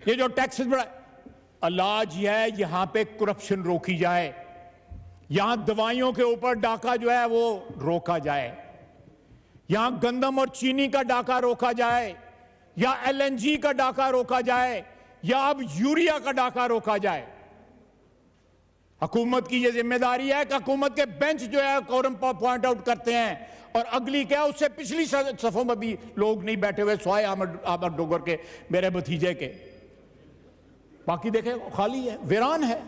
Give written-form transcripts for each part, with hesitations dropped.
ये जो टैक्सेस बढ़ा, इलाज यह है यहां पे करप्शन रोकी जाए, यहां दवाइयों के ऊपर डाका जो है वो रोका जाए, यहां गंदम और चीनी का डाका रोका जाए, या एलएनजी का डाका रोका जाए, या अब यूरिया का डाका रोका जाए। हुकूमत की यह जिम्मेदारी है कि हुकूमत के बेंच जो है कोरम पॉइंट आउट करते हैं, और अगली क्या उससे पिछली सफों में भी लोग नहीं बैठे हुए स्वाय अहमद डोगर के, मेरे भतीजे के। बाकी देखे खाली है, वीरान है।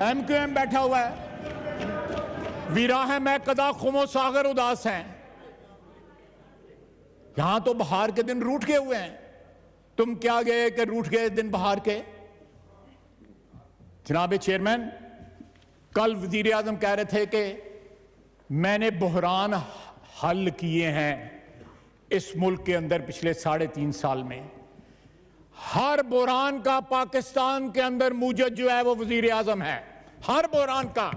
एमक्यूएम बैठा हुआ है, वीरा है मैं कदा खुमो सागर उदास हैं। यहां तो बहार के दिन रूठ गए हुए हैं, तुम क्या गए कि रूठ गए दिन बहार के। जनाब चेयरमैन, कल वजीर आजम कह रहे थे कि मैंने बहरान हल किए हैं इस मुल्क के अंदर पिछले 3.5 साल में। हर बहरान का पाकिस्तान के अंदर मूजद जो है वो वजीर आजम है, हर बहरान का।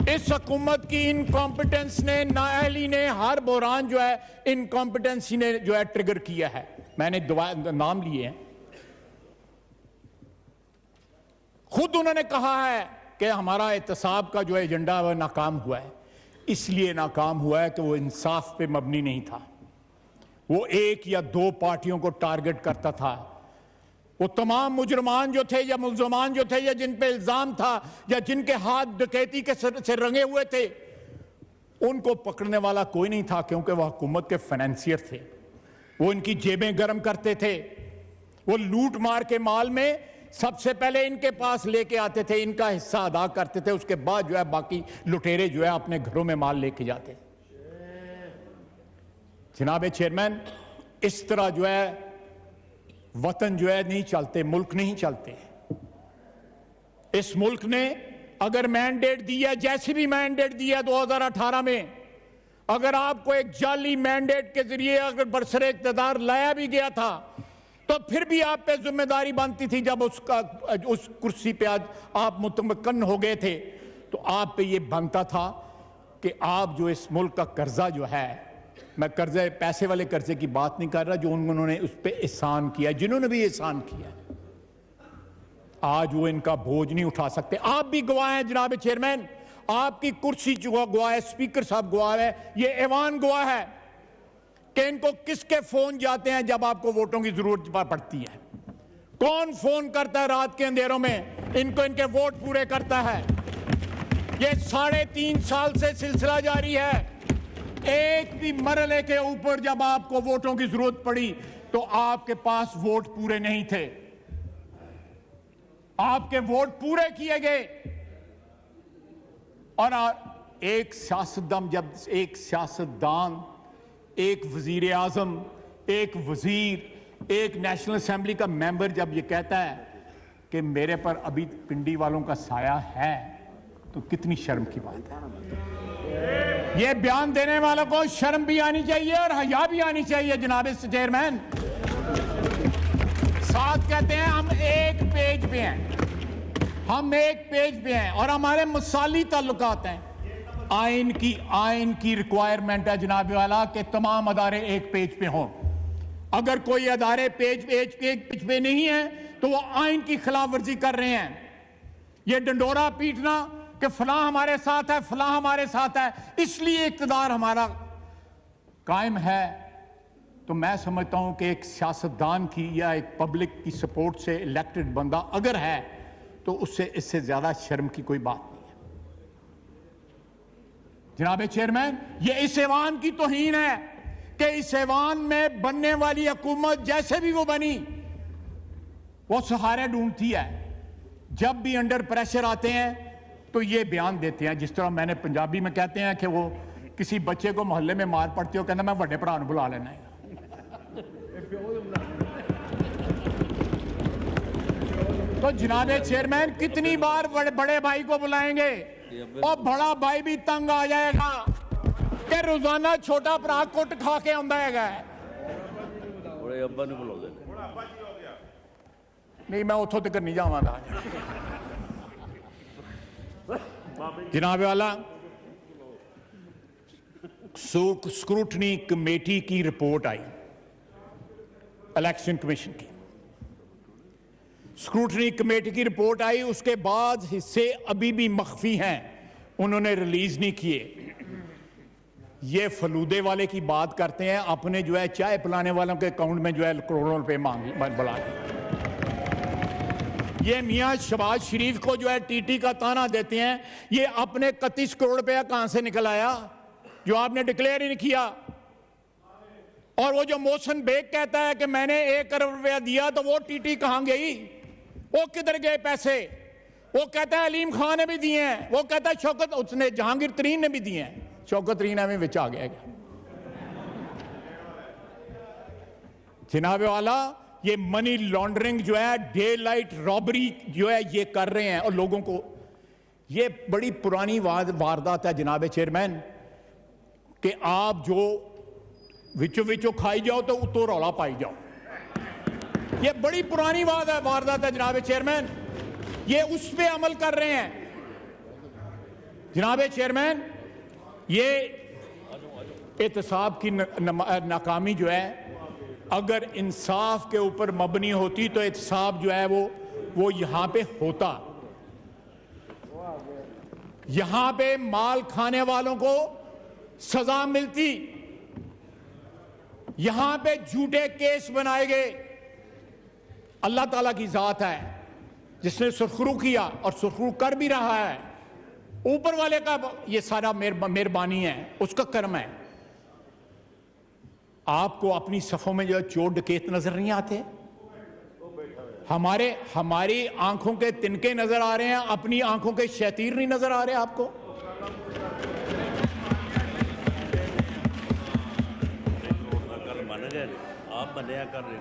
इस हुकूमत की इनकॉम्पिटेंस ने, नाअहली ने हर बहरान जो है इनकॉम्पिटेंसी ने जो है ट्रिगर किया है। मैंने नाम लिए हैं, खुद उन्होंने कहा है कि हमारा एहतसाब का जो एजेंडा है वह नाकाम हुआ है। इसलिए नाकाम हुआ है कि वो इंसाफ पे मबनी नहीं था, वो 1 या 2 पार्टियों को टारगेट करता था। वो तमाम मुजरमान जो थे या मुल्ज़मान जो थे या जिन पे इल्जाम था या जिनके हाथ डकैती के से रंगे हुए थे, उनको पकड़ने वाला कोई नहीं था, क्योंकि वह हुकूमत के फाइनेंसियर थे। वो इनकी जेबें गर्म करते थे, वो लूट मार के माल में सबसे पहले इनके पास लेके आते थे, इनका हिस्सा अदा करते थे, उसके बाद जो है बाकी लुटेरे जो है अपने घरों में माल लेके जाते। जनाब चेयरमैन, इस तरह जो है वतन जो है नहीं चलते, मुल्क नहीं चलते। इस मुल्क ने अगर मैंडेट दिया, जैसे भी मैंडेट दिया 2018 में, अगर आपको एक जाली मैंडेट के जरिए अगर बरसरे इक़्तिदार लाया भी गया था, तो फिर भी आप पे जिम्मेदारी बनती थी। जब उस कुर्सी पे आज आप मुतमक्कन हो गए थे, तो आप पे ये बनता था कि आप जो इस मुल्क का कर्जा जो है, मैं कर्जे पैसे वाले कर्जे की बात नहीं कर रहा, जो उन्होंने उस पर एहसान किया, जिन्होंने भी एहसान किया, आज वो इनका बोझ नहीं उठा सकते। आप भी गवाह हैं जनाब चेयरमैन, आपकी कुर्सी जो गवाह है, स्पीकर साहब गवाह है, ये ऐवान गवाह है कि इनको किसके फोन जाते हैं जब आपको वोटों की जरूरत पड़ती है। कौन फोन करता है रात के अंधेरों में इनको, इनके वोट पूरे करता है। ये 3.5 साल से सिलसिला जारी है। एक भी मरहले के ऊपर जब आपको वोटों की जरूरत पड़ी तो आपके पास वोट पूरे नहीं थे, आपके वोट पूरे किए गए। और एक सियासतदान, जब एक सियासतदान, एक वजीर आजम, एक वजीर, एक नेशनल असेंबली का मेंबर जब ये कहता है कि मेरे पर अभी पिंडी वालों का साया है, तो कितनी शर्म की बात है। ये बयान देने वालों को शर्म भी आनी चाहिए और हया भी आनी चाहिए जनाब चेयरमैन। साथ कहते हैं हम एक पेज पे हैं, हम एक पेज पे हैं और हमारे मसाली ताल्लुकात हैं। आइन की रिक्वायरमेंट है जनाब वाला कि तमाम अदारे एक पेज पे हों। अगर कोई अदारे पेज पे नहीं है तो वो आइन की खिलाफ वर्जी कर रहे हैं। ये डंडोरा पीटना कि फलां हमारे साथ है, फलां हमारे साथ है, इसलिए इक़्तिदार हमारा कायम है, तो मैं समझता हूं कि एक सियासतदान की या एक पब्लिक की सपोर्ट से इलेक्टेड बंदा अगर है तो उससे इससे ज्यादा शर्म की कोई बात नहीं है। जनाब चेयरमैन, ये इस ऐवान की तौहीन है कि इस ऐवान में बनने वाली हुकूमत जैसे भी वो बनी, वो सहारे ढूंढती है। जब भी अंडर प्रेशर आते हैं तो ये बयान देते हैं, जिस तरह मैंने पंजाबी में कहते हैं कि वो किसी बच्चे को मोहल्ले में मार पड़ती हो, कहना मैं बड़े भरा बुला लेना है। तो जनाब चेयरमैन, कितनी बार बड़े भाई को बुलाएंगे और बड़ा भाई भी तंग आ जाएगा कि रोजाना छोटा भरा कुट खा के आंदा है। नहीं, मैं उतों तक नहीं जावांगा। जनाब वाला, स्क्रूटनी कमेटी की रिपोर्ट आई इलेक्शन कमीशन की। स्क्रूटनी कमेटी की रिपोर्ट आई, उसके बाद हिस्से अभी भी मख्फी हैं, उन्होंने रिलीज नहीं किए। ये फलूदे वाले की बात करते हैं, अपने जो है चाय पिलाने वालों के अकाउंट में जो है करोड़ों रुपए बढ़ा दिए। ये मियां शहबाज शरीफ को जो है टीटी का ताना देते हैं, ये अपने 31 करोड़ रुपया कहां से निकल आया जो आपने डिक्लेयर ही नहीं किया। और वो जो मोहसिन बेग कहता है कि मैंने 1 करोड़ रुपया दिया, तो वो टीटी कहां गई, वो किधर गए पैसे? वो कहता है अलीम खान ने भी दिए हैं, वो कहता है शौकत, उसने जहांगीर तरीन ने भी दिए हैं, शौकत तरीन में विच आ गया। जनाब वाला, ये मनी लॉन्ड्रिंग जो है, डे लाइट रॉबरी जो है, ये कर रहे हैं और लोगों को, ये बड़ी पुरानी वारदात है जनाब चेयरमैन, कि आप जो विचो विचो खाई जाओ तो उतो रौला पाई जाओ। ये बड़ी पुरानी वारदात है जनाब चेयरमैन, ये उस पे अमल कर रहे हैं। जनाब चेयरमैन, ये एहतसाब की नाकामी जो है, अगर इंसाफ के ऊपर मबनी होती तो एहतसाब जो है वो यहां पे होता। यहां पे माल खाने वालों को सजा मिलती, यहां पे झूठे केस बनाए गए। अल्लाह ताला की जात है जिसने सुरखरू किया और सुरखरू कर भी रहा है, ऊपर वाले का ये सारा मेहरबानी है, उसका कर्म है। आपको अपनी सफों में जो चोर डकैत नजर नहीं आते? हमारी आंखों के तिनके नजर आ रहे हैं, अपनी आंखों के शैतीर नहीं नजर आ रहे आपको?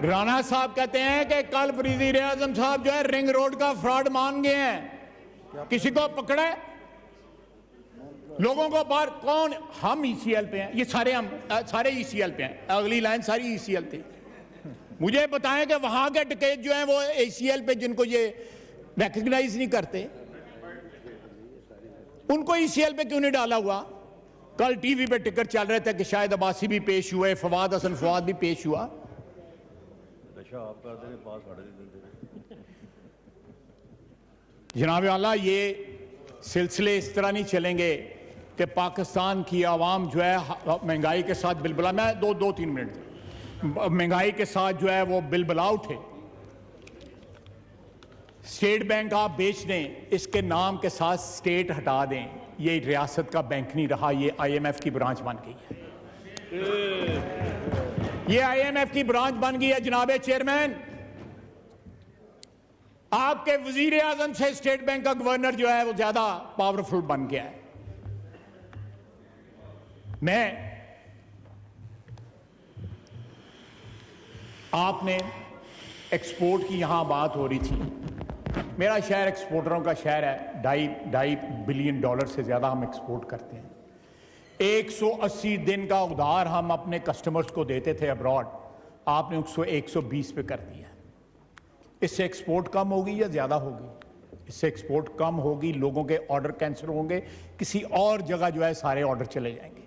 राणा साहब कहते हैं कि कल वज़ीर आज़म साहब जो है रिंग रोड का फ्रॉड मान गए हैं, किसी को पकड़ा है? लोगों को बाहर कौन? हम ईसीएल पे हैं, ये सारे ईसीएल पे हैं, अगली लाइन सारी ईसीएल थी। मुझे बताएं कि वहां के डकैत जो हैं वो ईसीएल पे, जिनको ये रिकॉग्नाइज नहीं करते, उनको ईसीएल पे क्यों नहीं डाला हुआ? कल टीवी पे टिकट चल रहे थे कि शायद अब्बासी भी पेश हुए, फवाद हसन फवाद भी पेश हुआ। जनाब आला, ये सिलसिले इस तरह नहीं चलेंगे कि पाकिस्तान की आवाम जो है महंगाई के साथ बिलबला, मैं दो तीन मिनट, महंगाई के साथ जो है वो बिलबला उठे। स्टेट बैंक आप बेच दें, इसके नाम के साथ स्टेट हटा दें, ये रियासत का बैंक नहीं रहा, ये आईएमएफ की ब्रांच बन गई है। ये आईएमएफ की ब्रांच बन गई है। जनाब चेयरमैन, आपके वजीर आजम से स्टेट बैंक का गवर्नर जो है वो ज्यादा पावरफुल बन गया है। आपने एक्सपोर्ट की यहां बात हो रही थी, मेरा शहर एक्सपोर्टरों का शहर है, ढाई बिलियन डॉलर से ज्यादा हम एक्सपोर्ट करते हैं। 180 दिन का उधार हम अपने कस्टमर्स को देते थे अब्रॉड, आपने उसको 120 पे कर दिया। इससे एक्सपोर्ट कम होगी या ज्यादा होगी? इससे एक्सपोर्ट कम होगी, लोगों के ऑर्डर कैंसिल होंगे, किसी और जगह जो है सारे ऑर्डर चले जाएंगे।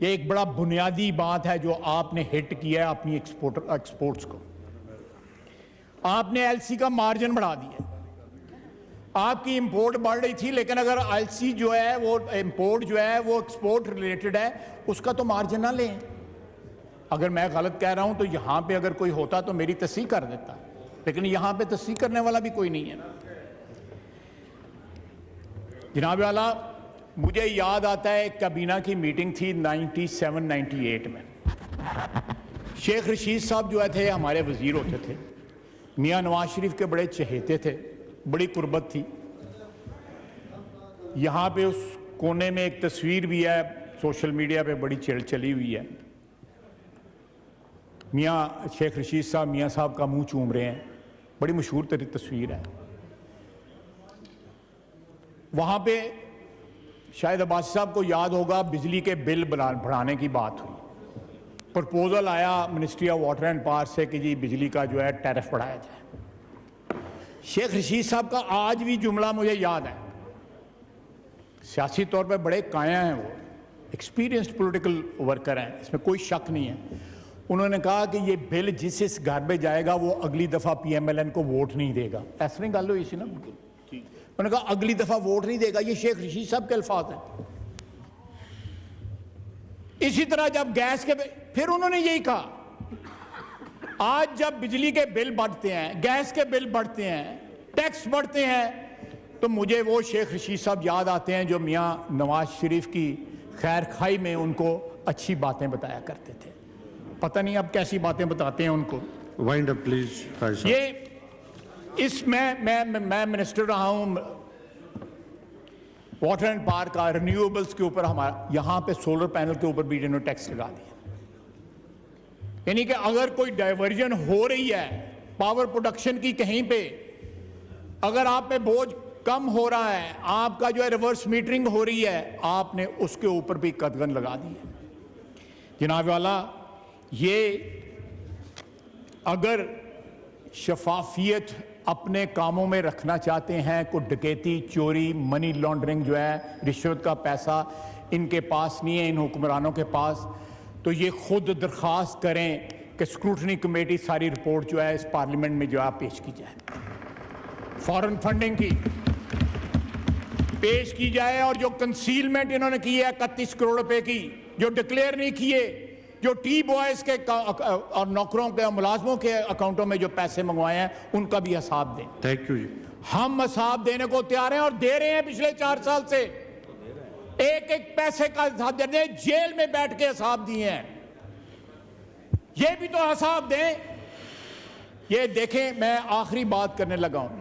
ये एक बड़ा बुनियादी बात है जो आपने हिट किया है अपनी एक्सपोर्ट्स को। आपने एलसी का मार्जिन बढ़ा दिया, आपकी इंपोर्ट बढ़ रही थी, लेकिन अगर एलसी जो है वो इंपोर्ट जो है वो एक्सपोर्ट रिलेटेड है, उसका तो मार्जिन ना लें। अगर मैं गलत कह रहा हूं तो यहां पे अगर कोई होता तो मेरी तस्दीक कर देता, लेकिन यहां पे तस्दीक करने वाला भी कोई नहीं है। जनाब वाला, मुझे याद आता है काबीना की मीटिंग थी 97-98 में। शेख रशीद साहब जो थे हमारे वजीर होते थे, मियां नवाज शरीफ के बड़े चहेते थे, बड़ी कुर्बत थी। यहां पे उस कोने में एक तस्वीर भी है, सोशल मीडिया पे बड़ी चली हुई है। मियां शेख रशीद साहब मियां साहब का मुंह चूम रहे हैं, बड़ी मशहूर तस्वीर है। वहां पे शायद अब्बासी साहब को याद होगा, बिजली के बिल बढ़ाने की बात हुई, प्रपोजल आया ministry of water and power से कि जी बिजली का जो है टैरिफ बढ़ाया जाए। शेख रशीद साहब का आज भी जुमला मुझे याद है, सियासी तौर पे बड़े काया हैं, वो एक्सपीरियंस्ड पॉलिटिकल वर्कर हैं, इसमें कोई शक नहीं है। उन्होंने कहा कि ये बिल जिस इस घर में जाएगा वो अगली दफा PMLN को वोट नहीं देगा। ऐसा नहीं गल हुई सी ना, उन्होंने कहा अगली दफा वोट नहीं देगा। ये शेख रशीद साहब के अल्फाज हैं। इसी तरह जब गैस के, फिर उन्होंने यही कहा आज जब बिजली के बिल बढ़ते हैं, गैस के बिल बढ़ते हैं, टैक्स बढ़ते हैं, तो मुझे वो शेख रशीद साहब याद आते हैं जो मियां नवाज शरीफ की खैर खाई में उनको अच्छी बातें बताया करते थे। पता नहीं अब कैसी बातें बताते हैं उनको। Wind up please. ये इस मैं मिनिस्टर रहा हूं वाटर एंड पावर का, रिन्यूएबल्स के ऊपर हमारा यहां पे सोलर पैनल के ऊपर भी इन्होंने टैक्स लगा दिया। यानी कि अगर कोई डाइवर्जन हो रही है पावर प्रोडक्शन की कहीं पे, अगर आप पे बोझ कम हो रहा है, आपका जो है रिवर्स मीटरिंग हो रही है, आपने उसके ऊपर भी कदगन लगा दी है। जनाब वाला, ये अगर शफाफियत अपने कामों में रखना चाहते हैं, को डकैती, चोरी, मनी लॉन्ड्रिंग जो है, रिश्वत का पैसा इनके पास नहीं है, इन हुक्मरानों के पास, तो ये खुद दरख्वास्त करें कि स्क्रूटनी कमेटी सारी रिपोर्ट जो है इस पार्लियामेंट में जो है पेश की जाए, फॉरेन फंडिंग की पेश की जाए, और जो कंसीलमेंट इन्होंने की है 31 करोड़ रुपए की, जो डिक्लेयर नहीं किए, जो टी बॉयज के और नौकरों के और मुलाजमों के अकाउंटों में जो पैसे मंगवाए हैं, उनका भी हिसाब दें। थैंक यू जी। हम हिसाब देने को तैयार हैं और दे रहे हैं। पिछले 4 साल से एक एक पैसे का हिसाब दे रहे हैं, जेल में बैठ के हिसाब दिए हैं, ये भी तो हिसाब दें। ये देखें, मैं आखिरी बात करने लगा हूं,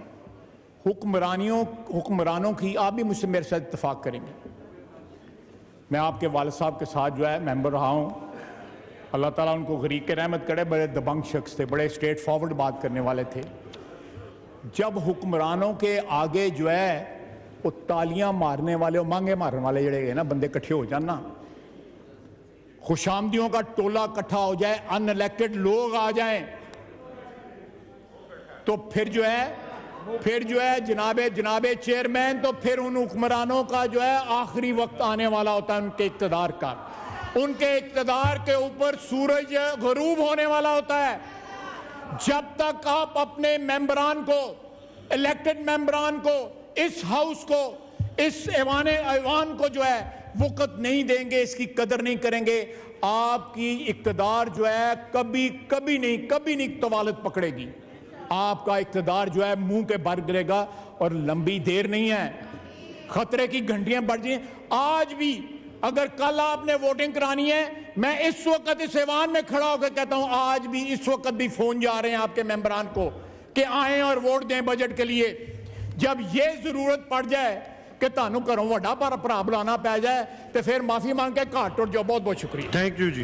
हुक्मरानों की, आप भी मुझसे मेरे साथ इत्तेफाक करेंगे, मैं आपके वालिद साहब के साथ जो है मेंबर रहा हूं, अल्लाह ताला उनको गरीब के रहमत करे, बड़े दबंग शख्स थे, बड़े स्ट्रेट फॉरवर्ड बात करने वाले थे। जब हुक्मरानों के आगे जो है वो तालियां मारने वाले और मांगे मारने वाले जड़े ना बंदे इकट्ठे हो जाना, खुशामदियों का टोला इकट्ठा हो जाए, अनइलेक्टेड लोग आ जाएं, तो फिर जो है जनाबे चेयरमैन, तो फिर उन हुक्मरानों का जो है आखिरी वक्त आने वाला होता है उनके इक़्तिदार का। उनके इक़्तिदार के ऊपर सूरज गरूब होने वाला होता है। जब तक आप अपने मेंबरान को, इलेक्टेड मेंबरान को, इस हाउस को, इस ऐवान को जो है वक़्त नहीं देंगे, इसकी कदर नहीं करेंगे, आपकी इक़्तिदार जो है कभी नहीं तवालत पकड़ेगी। आपका इक़्तिदार जो है मुंह के भर गिरेगा और लंबी देर नहीं है, खतरे की घंटियां बढ़ जाएं। आज भी अगर कल आपने वोटिंग करानी है, मैं इस वक्त इस ऐवान में खड़ा होकर कहता हूं, आज भी इस वक्त भी फोन जा रहे हैं आपके मेंबरान को कि आएं और वोट दें बजट के लिए। जब ये जरूरत पड़ जाए कि तुहानू घरों वड्डा भरा बुलाना पै जाए, तो फिर माफी मांग के घर टुट जाओ। बहुत बहुत शुक्रिया। Thank you ji.